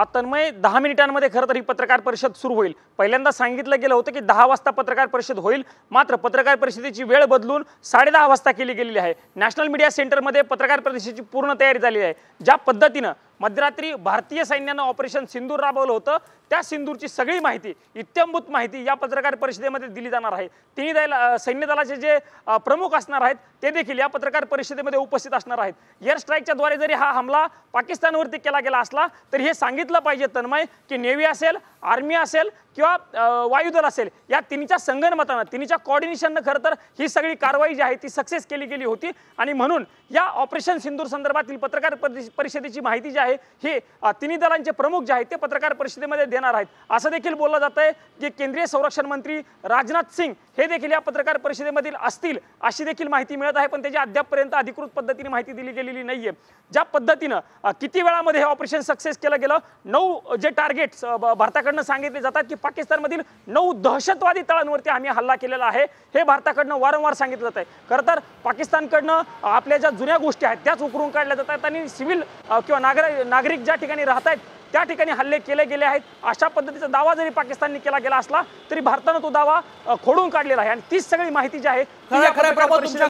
तन्मय 10 मिनिटांमध्ये खरं तर ही पत्रकार परिषद सुरू होईल। पहिल्यांदा सांगितलं गेलं होतं की 10 वाजता पत्रकार परिषद होईल, मात्र पत्रकार परिषदेची वेळ बदलून 10:30 वाजता केली गेलेली आहे। नॅशनल मीडिया सेंटरमध्ये पत्रकार परिषदेची पूर्ण तयारी झाली आहे। ज्या पद्धतीनं मध्यरात्री भारतीय सैन्यानं ऑपरेशन सिंदूर राबवलं होतं, त्या सिंदूरची सगळी माहिती, इत्थंभूत माहिती या पत्रकार परिषदेमध्ये दिली जाणार आहे। तिन्ही सैन्य दलाचे जे प्रमुख असणार आहेत ते देखील या पत्रकार परिषदेमध्ये उपस्थित असणार आहेत। एअर स्ट्राईकच्या द्वारे जरी हा हमला पाकिस्तानवरती केला गेला असला तरी हे सांगितलं पाहिजे तन्मय की नेव्ही असेल, आर्मी असेल किंवा वायुदल असेल, या तिन्हीच्या संगनमतानं, तिन्हीच्या कोऑर्डिनेशननं खरं तर ही सगळी कारवाई जी आहे ती सक्सेस केली गेली होती। आणि म्हणून या ऑपरेशन सिंदूर संदर्भातील पत्रकार परिषदेची माहिती जी आहे ही तिन्ही दलांचे प्रमुख जे आहेत ते पत्रकार परिषदेमध्ये देणार आहेत। असं देखील बोललं जात आहे की केंद्रीय संरक्षण मंत्री राजनाथ सिंग हे देखील या पत्रकार परिषदेमध्ये असतील अशी देखील माहिती मिळत आहे, पण त्याची अद्यापपर्यंत अधिकृत पद्धतीने माहिती दिली गेलेली नाहीये। ज्या पद्धतीनं किती वेळामध्ये हे ऑपरेशन सक्सेस केलं गेलं, 9 जे टार्गेट्स भारताकडनं सांगितले जातात की पाकिस्तानमधील 9 दहशतवादी तळांवरती आम्ही हल्ला केलेला आहे, हे भारताकडनं वारंवार सांगितलं जात आहे। खरं तर पाकिस्तानकडनं आपल्या ज्या जुन्या गोष्टी आहेत त्याच उकरून काढल्या जातात आणि सिव्हिल किंवा नागरिक ज्या ठिकाणी राहत आहेत त्या ठिकाणी हल्ले केले गेले आहेत अशा पद्धतीचा दावा जरी पाकिस्तानने केला गेला असला तरी भारतानं तो दावा खोडून काढलेला आहे। आणि तीच सगळी माहिती जी आहे